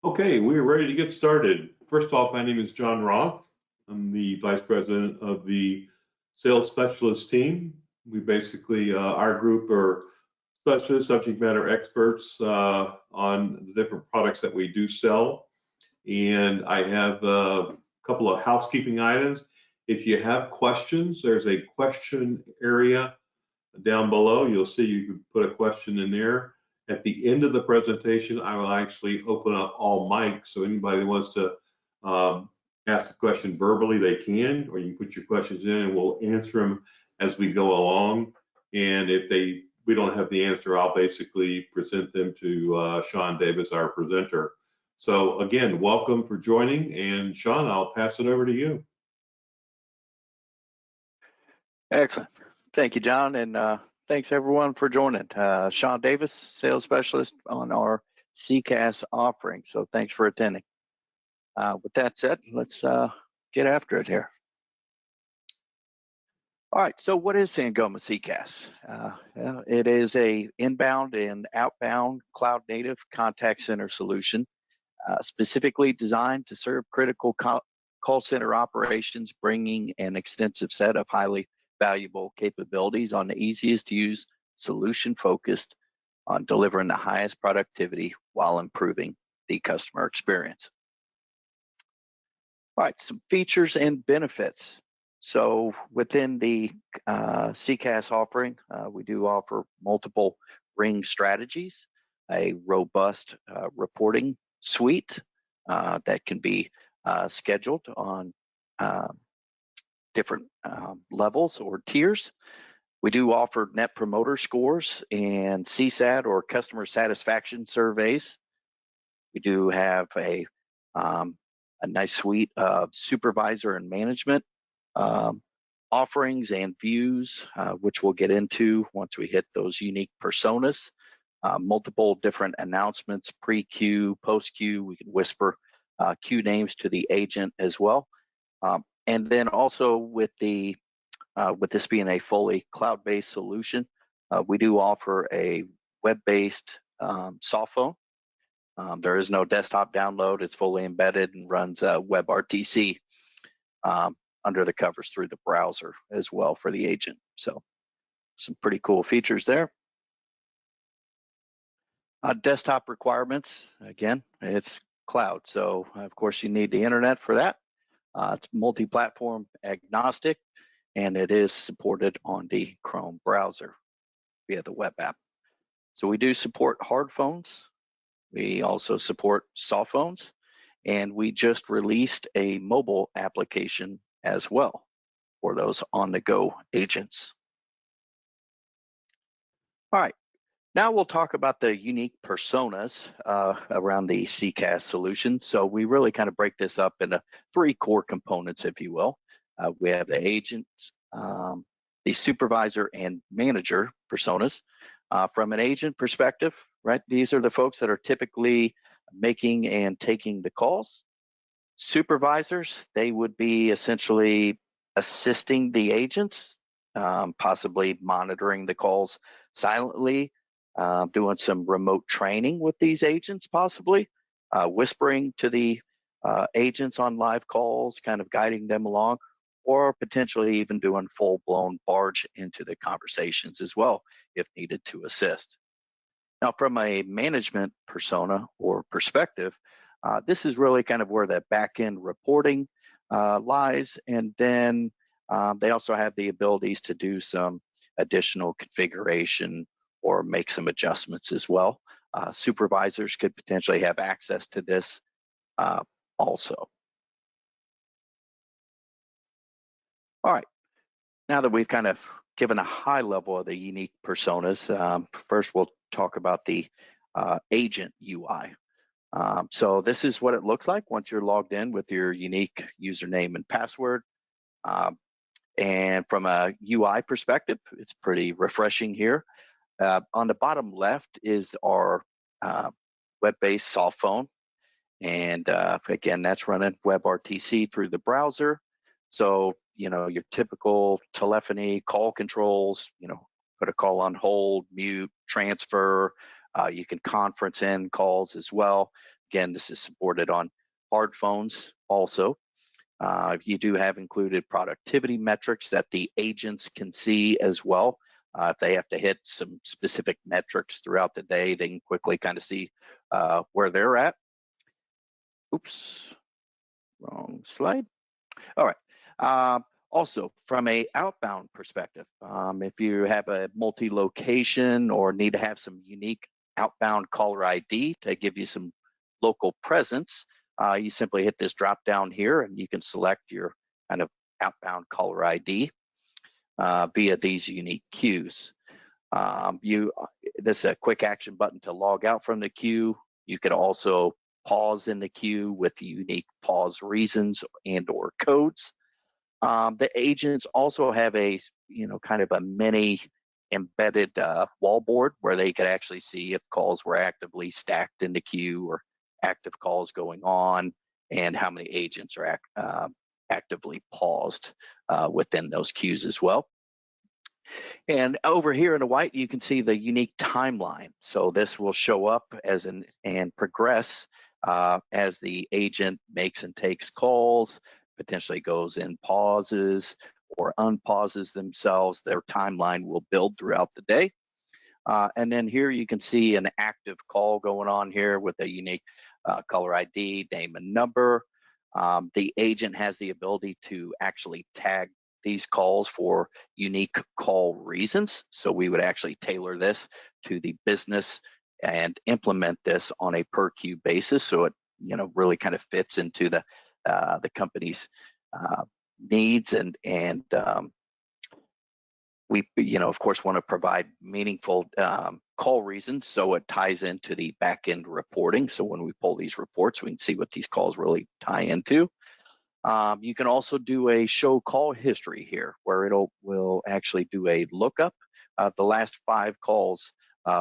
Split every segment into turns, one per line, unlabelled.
Okay, we are ready to get started. First off, my name is John Roth. I'm the Vice President of the Sales Specialist team. We basically, our group are specialists, subject matter experts on the different products that we do sell. And I have a couple of housekeeping items. If you have questions, there's a question area down below. You'll see you can put a question in there. At the end of the presentation, I will actually open up all mics, so anybody who wants to ask a question verbally, they can, or you can put your questions in and we'll answer them as we go along. And if we don't have the answer, I'll basically present them to Sean Davis, our presenter. So again, welcome for joining, and Sean, I'll pass it over to you.
Excellent. Thank you, John, and thanks everyone for joining. Sean Davis, Sales Specialist on our CCaaS offering, so thanks for attending. With that said, let's get after it here. All right, so what is Sangoma CCaaS? It is a inbound and outbound cloud-native contact center solution specifically designed to serve critical call center operations, bringing an extensive set of highly valuable capabilities on the easiest to use solution focused on delivering the highest productivity while improving the customer experience. All right, some features and benefits. So within the CCaaS offering, we do offer multiple ring strategies, a robust reporting suite that can be scheduled on different levels or tiers. We do offer net promoter scores and CSAT or customer satisfaction surveys. We do have a nice suite of supervisor and management offerings and views, which we'll get into once we hit those unique personas. Multiple different announcements, pre-queue, post-queue. We can whisper queue names to the agent as well. And then also with this being a fully cloud-based solution, we do offer a web-based soft phone. There is no desktop download. It's fully embedded and runs WebRTC under the covers through the browser as well for the agent. So some pretty cool features there. Desktop requirements, again, it's cloud. So of course you need the internet for that. It's multi-platform agnostic, and it is supported on the Chrome browser via the web app. So we do support hard phones. We also support soft phones, and we just released a mobile application as well for those on-the-go agents. All right, now we'll talk about the unique personas around the CCaaS solution. So we really kind of break this up into three core components, if you will. We have the agents, the supervisor and manager personas. From an agent perspective, right, these are the folks that are typically making and taking the calls. Supervisors, they would be essentially assisting the agents, possibly monitoring the calls silently, doing some remote training with these agents, possibly whispering to the agents on live calls, kind of guiding them along, or potentially even doing full-blown barge into the conversations as well if needed to assist. Now, from a management persona or perspective, this is really kind of where that back-end reporting lies, and then they also have the abilities to do some additional configuration or make some adjustments as well. Supervisors could potentially have access to this also. All right, now that we've kind of given a high level of the unique personas, first we'll talk about the agent UI. So this is what it looks like once you're logged in with your unique username and password. And from a UI perspective, it's pretty refreshing here. On the bottom left is our web-based soft phone. And again, that's running WebRTC through the browser. So, you know, your typical telephony call controls, you know, put a call on hold, mute, transfer. You can conference in calls as well. Again, this is supported on hard phones also. You do have included productivity metrics that the agents can see as well. If they have to hit some specific metrics throughout the day, they can quickly kind of see where they're at. Oops, wrong slide. All right. Also, from a outbound perspective, if you have a multi-location or need to have some unique outbound caller ID to give you some local presence, you simply hit this drop down here and you can select your kind of outbound caller ID via these unique queues. This is a quick action button to log out from the queue. You could also pause in the queue with the unique pause reasons and or codes. The agents also have a, kind of a mini embedded wallboard where they could actually see if calls were actively stacked in the queue or active calls going on, and how many agents are actively paused within those queues as well. And over here in the white, you can see the unique timeline. So this will show up and progress as the agent makes and takes calls, potentially goes in pauses or unpauses themselves. Their timeline will build throughout the day. And then here you can see an active call going on here with a unique caller ID, name and number. The agent has the ability to actually tag these calls for unique call reasons. So we would actually tailor this to the business and implement this on a per queue basis. So it, really kind of fits into the company's needs, and we, of course, want to provide meaningful call reasons, so it ties into the back-end reporting. So when we pull these reports, we can see what these calls really tie into. You can also do a show call history here, where will actually do a lookup of the last 5 calls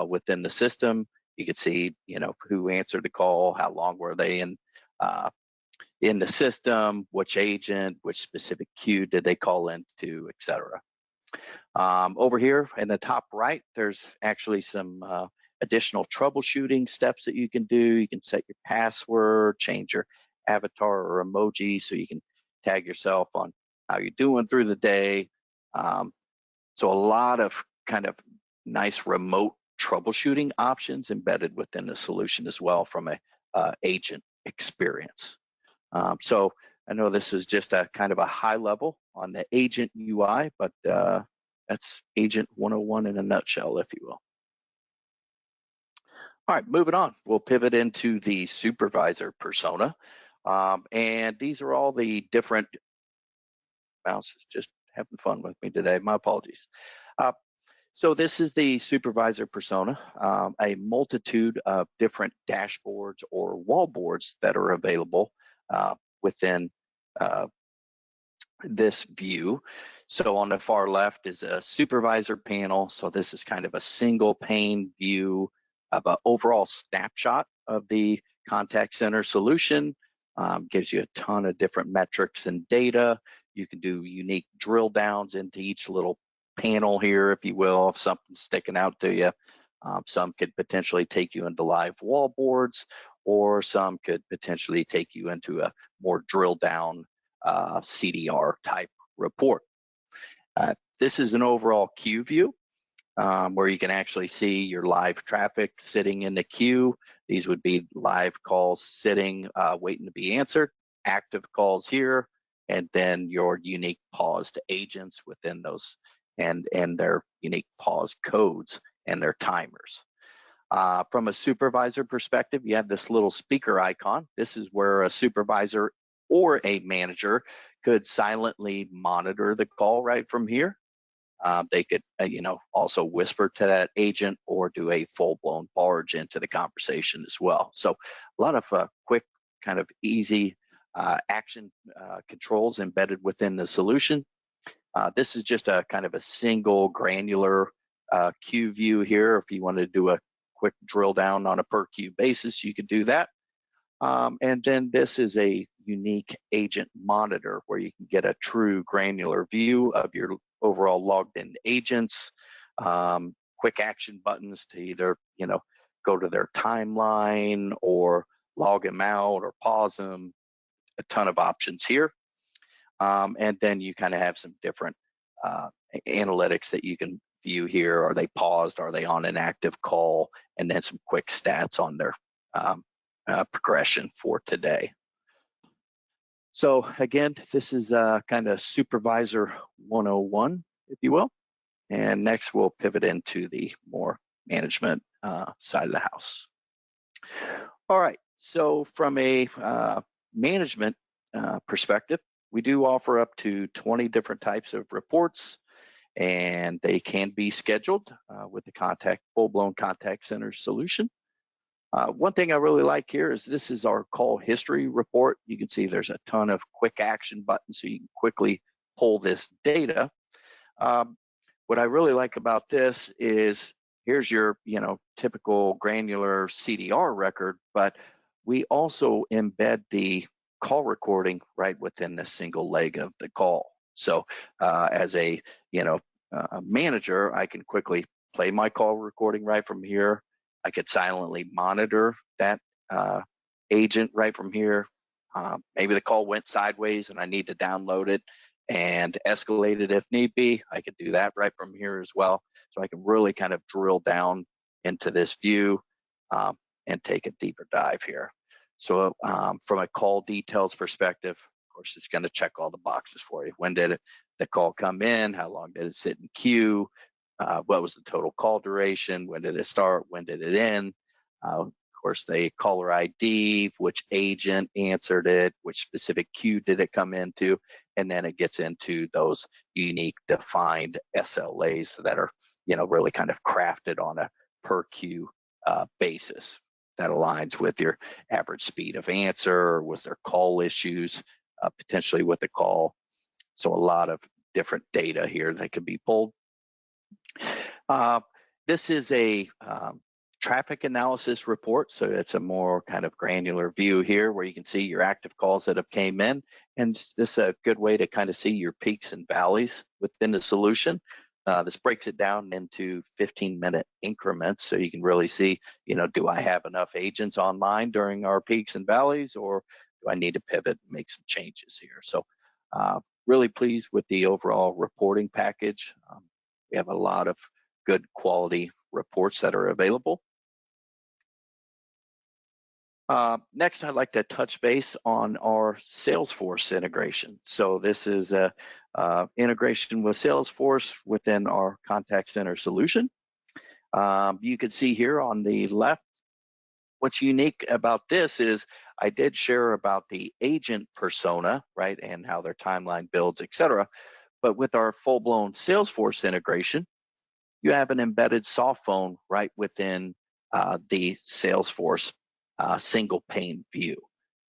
within the system. You can see, who answered the call, how long were they in the system, which agent, which specific queue did they call into, etc. Over here in the top right, there's actually some additional troubleshooting steps that you can do. You can set your password, change your avatar or emoji, so you can tag yourself on how you're doing through the day. So a lot of kind of nice remote troubleshooting options embedded within the solution as well from a agent experience. So I know this is just a kind of a high level on the agent UI, but that's Agent 101 in a nutshell, if you will. All right, moving on. We'll pivot into the supervisor persona. And these are all the different, mouse is just having fun with me today, my apologies. So this is the supervisor persona, a multitude of different dashboards or wallboards that are available within this view. So on the far left is a supervisor panel. So this is kind of a single pane view of an overall snapshot of the contact center solution. Gives you a ton of different metrics and data. You can do unique drill downs into each little panel here, if you will, if something's sticking out to you. Some could potentially take you into live wallboards, or some could potentially take you into a more drill down CDR type report. This is an overall queue view where you can actually see your live traffic sitting in the queue. These would be live calls sitting, waiting to be answered, active calls here, and then your unique paused agents within those and their unique pause codes and their timers. From a supervisor perspective, you have this little speaker icon. This is where a supervisor or a manager could silently monitor the call right from here. They could, also whisper to that agent or do a full-blown barge into the conversation as well. So a lot of quick, kind of easy action controls embedded within the solution. This is just a kind of a single granular queue view here. If you wanted to do a quick drill down on a per queue basis, you could do that. And then this is a unique agent monitor where you can get a true granular view of your overall logged in agents, quick action buttons to either, go to their timeline or log them out or pause them, a ton of options here. And then you kind of have some different analytics that you can view here. Are they paused? Are they on an active call? And then some quick stats on their progression for today. So again, this is kind of Supervisor 101, if you will. And next we'll pivot into the more management side of the house. All right, so from a management perspective, we do offer up to 20 different types of reports, and they can be scheduled with the full-blown contact center solution. One thing I really like here is this is our call history report. You can see there's a ton of quick action buttons, so you can quickly pull this data. What I really like about this is here's your typical granular CDR record, but we also embed the call recording right within the single leg of the call. So as a manager, I can quickly play my call recording right from here. I could silently monitor that agent right from here. Maybe the call went sideways and I need to download it and escalate it if need be. I could do that right from here as well. So I can really kind of drill down into this view and take a deeper dive here. So from a call details perspective, of course, it's going to check all the boxes for you. When did the call come in? How long did it sit in queue? What was the total call duration? When did it start? When did it end? Of course, the caller ID, which agent answered it, which specific queue did it come into, and then it gets into those unique defined SLAs that are, really kind of crafted on a per queue basis that aligns with your average speed of answer, or was there call issues potentially with the call. So a lot of different data here that could be pulled. This is a traffic analysis report, so it's a more kind of granular view here where you can see your active calls that have came in, and this is a good way to kind of see your peaks and valleys within the solution. This breaks it down into 15-minute increments, so you can really see, do I have enough agents online during our peaks and valleys, or do I need to pivot and make some changes here? So really pleased with the overall reporting package. We have a lot of good quality reports that are available. Next, I'd like to touch base on our Salesforce integration. So this is a integration with Salesforce within our contact center solution. You can see here on the left, what's unique about this is I did share about the agent persona, right, and how their timeline builds, etc. But with our full-blown Salesforce integration, you have an embedded soft phone right within the Salesforce single pane view.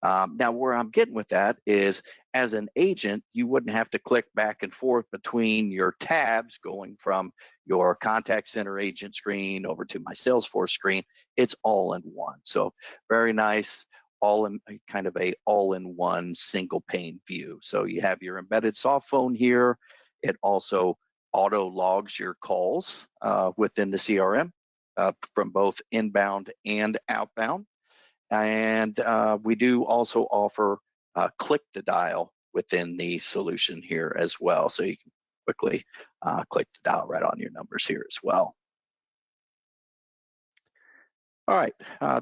Now, where I'm getting with that is, as an agent, you wouldn't have to click back and forth between your tabs going from your contact center agent screen over to my Salesforce screen. It's all in one. So very nice, kind of a all-in-one single pane view. So you have your embedded soft phone here. It also auto logs your calls within the CRM from both inbound and outbound. And we do also offer click to dial within the solution here as well. So you can quickly click to dial right on your numbers here as well. All right,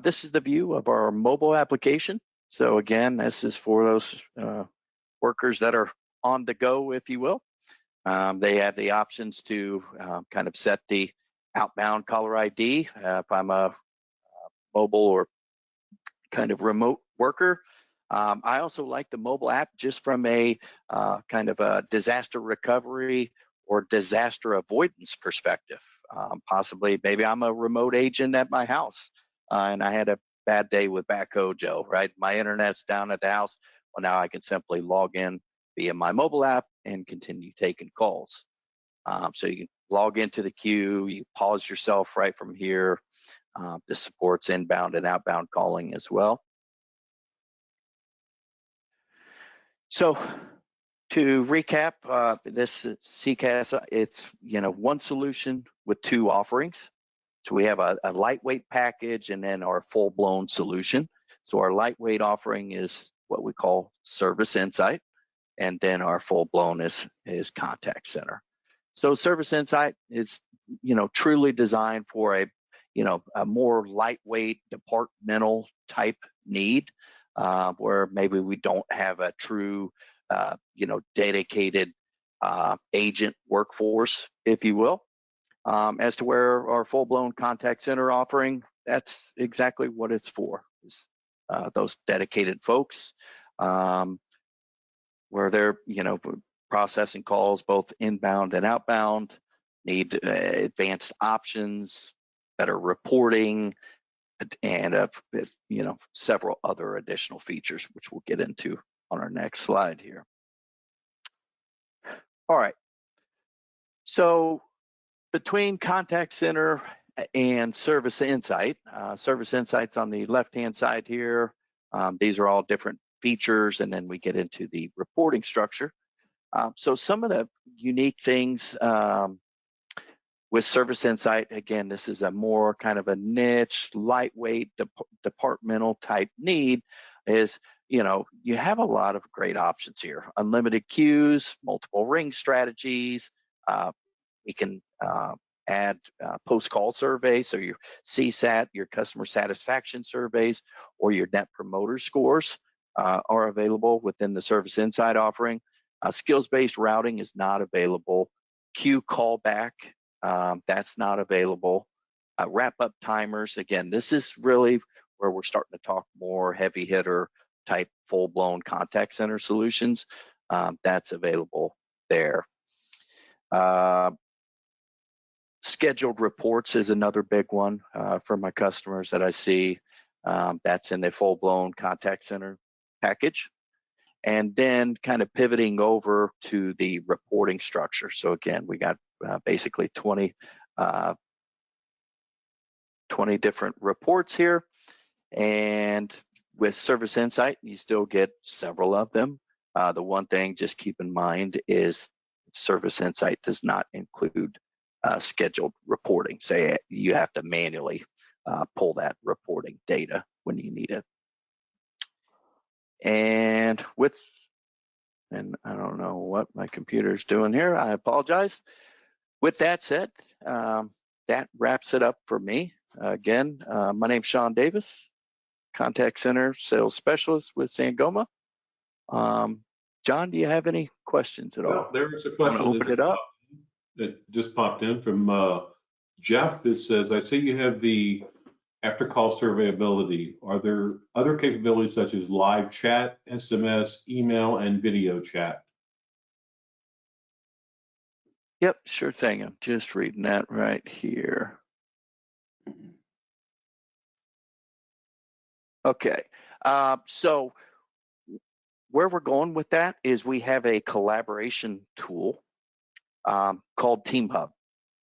this is the view of our mobile application. So again, this is for those workers that are on the go, if you will. They have the options to kind of set the outbound caller ID if I'm a mobile or kind of remote worker. I also like the mobile app just from a kind of a disaster recovery or disaster avoidance perspective. Possibly, maybe I'm a remote agent at my house and I had a bad day with Backhoe Joe, right? My internet's down at the house. Well, now I can simply log in via my mobile app and continue taking calls. So you can log into the queue, you pause yourself right from here. This supports inbound and outbound calling as well. So to recap, this CCaaS, it's one solution with two offerings. So we have a lightweight package and then our full-blown solution. So our lightweight offering is what we call Service Insight, and then our full-blown is Contact Center. So Service Insight is, truly designed for a more lightweight departmental type need, where maybe we don't have a true, dedicated agent workforce, if you will. As to where our full-blown Contact Center offering, that's exactly what it's for. Is those dedicated folks, where they're processing calls both inbound and outbound, need advanced options, better reporting, and several other additional features, which we'll get into on our next slide here. All right, so between Contact Center and Service Insight, Service Insight's on the left-hand side here. These are all different features, and then we get into the reporting structure. So some of the unique things with Service Insight, again, this is a more kind of a niche, lightweight, departmental type need, is, you have a lot of great options here. Unlimited queues, multiple ring strategies. We can add post-call surveys, so your CSAT, your customer satisfaction surveys, or your net promoter scores are available within the Service Insight offering. Skills-based routing is not available. Queue callback, that's not available. Wrap-up timers, again, this is really where we're starting to talk more heavy hitter type full-blown contact center solutions. That's available there. Scheduled reports is another big one for my customers that I see. That's in the full-blown contact center package. And then kind of pivoting over to the reporting structure. So again, we got basically 20 different reports here. And with Service Insight, you still get several of them. The one thing just keep in mind is Service Insight does not include scheduled reporting. Say you have to manually pull that reporting data when you need it. And I don't know what my computer's doing here. I apologize. With that said, that wraps it up for me. Again, my name's Sean Davis, Contact Center Sales Specialist with Sangoma. John, do you have any questions at all?
Well, there is a question
open it up.
that just popped in from Jeff. That says, I see you have the after call survey ability. Are there other capabilities such as live chat, SMS, email, and video chat?
Yep, sure thing. I'm just reading that right here. Okay, so where we're going with that is we have a collaboration tool called Team Hub,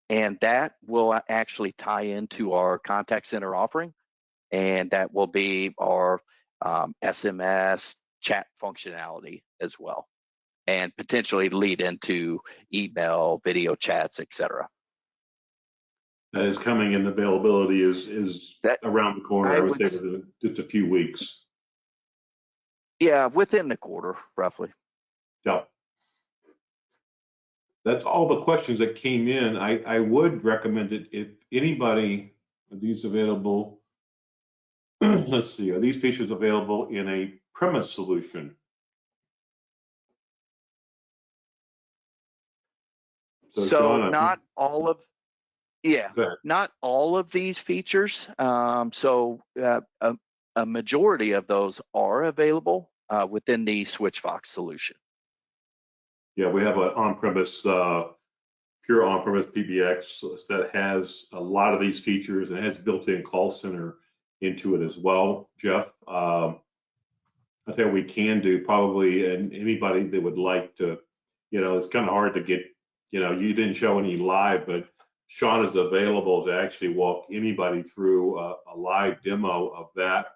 and that will actually tie into our contact center offering, and that will be our SMS chat functionality as well, and potentially lead into email, video chats, etc.
That is coming, and the availability is around the corner. I would say within just a few weeks.
Yeah, within the quarter, roughly.
Yeah. That's all the questions that came in. I would recommend it if anybody, are these available? Let's see, are these features available in a premise solution?
So
Sean,
not all of, not all of these features. A majority of those are available within the Switchvox solution.
Yeah, we have an on-premise, pure on-premise PBX that has a lot of these features and has built-in call center into it as well, Jeff. I think we can do probably, and anybody that would like to, it's kind of hard to get, you didn't show any live, but Sean is available to actually walk anybody through a live demo of that.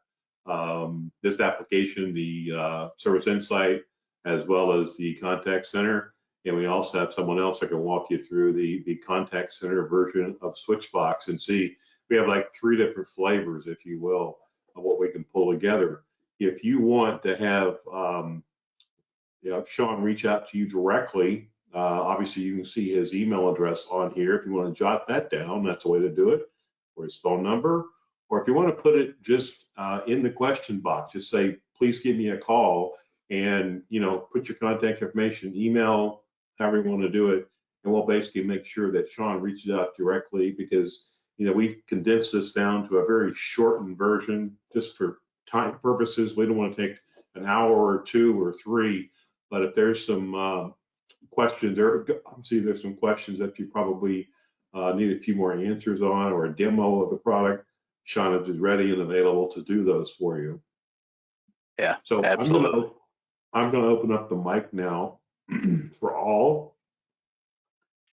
This application, the Service Insight, as well as the Contact Center. And we also have someone else that can walk you through the Contact Center version of Switchvox and see. We have like 3 different flavors, if you will. of what we can pull together. If you want to have Sean reach out to you directly, obviously you can see his email address on here. If you want to jot that down, that's the way to do it, or his phone number. Or if you want to put it just in the question box, just say, please give me a call, and put your contact information, email, however you want to do it, and we'll basically make sure that Sean reaches out directly, because we condense this down to a very shortened version just for time purposes. We don't want to take an hour or 2 or 3, but if there's some questions, obviously there's some questions that you probably need a few more answers on, or a demo of the product, Sean is ready and available to do those for you.
Yeah,
so
absolutely.
I'm going to open up the mic now for all.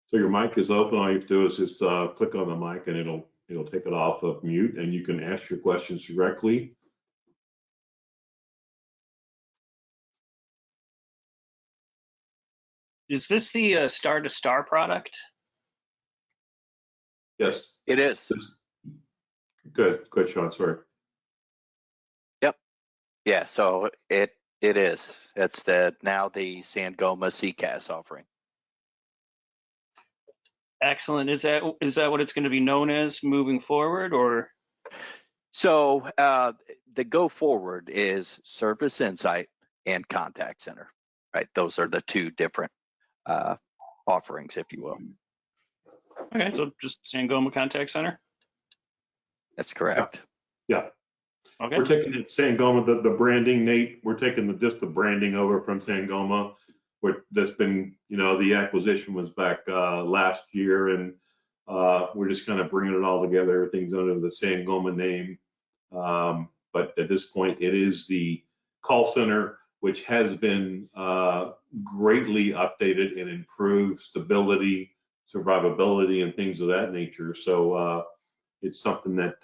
So your mic is open. All you have to do is just click on the mic, and it'll take it off of mute, and you can ask your questions directly.
Is this the star-to-star product?
Yes.
It is.
Good, Sean. Sorry.
Yep. Yeah. So it is. It's now the Sangoma CCaaS offering.
Excellent. Is that what it's going to be known as moving forward, or?
So the go forward is Service Insight and Contact Center, right? Those are the 2 different offerings, if you will.
Okay, so just Sangoma Contact Center?
That's correct.
Yeah.
Okay.
We're taking it Sangoma, the branding, Nate. We're taking just the branding over from Sangoma. That's been, the acquisition was back last year, and we're just kind of bringing it all together. Everything's under the Sangoma name. But at this point, it is the call center, which has been greatly updated and improved stability, survivability, and things of that nature. So it's something that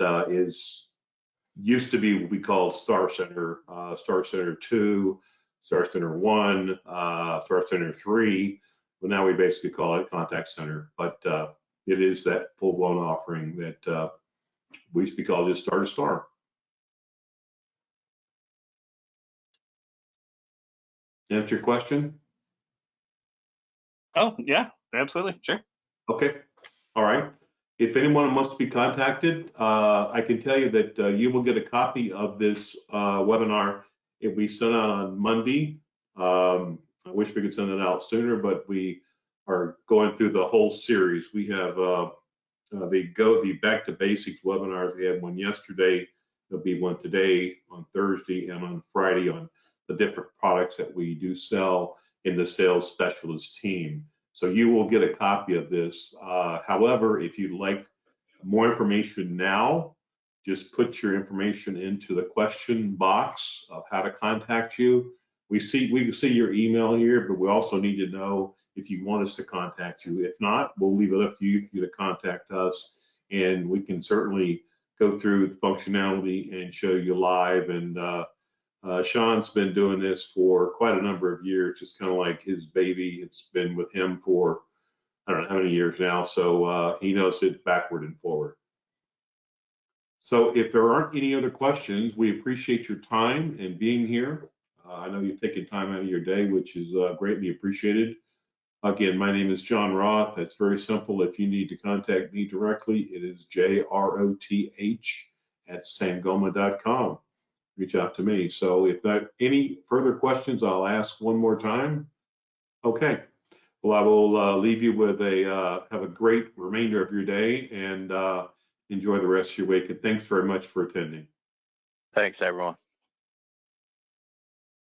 used to be what we call Star Center, Star Center 2, Star Center 1, Star Center 3, but now we basically call it Contact Center. But it is that full-blown offering that we used to be called just Star to Star. Answer your question?
Oh, yeah, absolutely. Sure.
Okay. All right. If anyone wants to be contacted, I can tell you that you will get a copy of this webinar. It will be sent out on Monday. I wish we could send it out sooner, but we are going through the whole series. We have the Back to Basics webinars. We had one yesterday. There'll be one today on Thursday and on Friday on the different products that we do sell in the sales specialist team. So you will get a copy of this. However, if you'd like more information now, just put your information into the question box of how to contact you. We can see your email here, but we also need to know if you want us to contact you. If not, we'll leave it up to you to contact us, and we can certainly go through the functionality and show you live. And Sean's been doing this for quite a number of years. It's kind of like his baby. It's been with him for, I don't know how many years now. So he knows it backward and forward. So if there aren't any other questions, we appreciate your time and being here. I know you've taken time out of your day, which is greatly appreciated. Again, my name is John Roth. It's very simple. If you need to contact me directly, it is JROTH@sangoma.com. Reach out to me. So if there any further questions, I'll ask one more time. Okay. Well, I will leave you with have a great remainder of your day, and enjoy the rest of your week. And thanks very much for attending.
Thanks, everyone.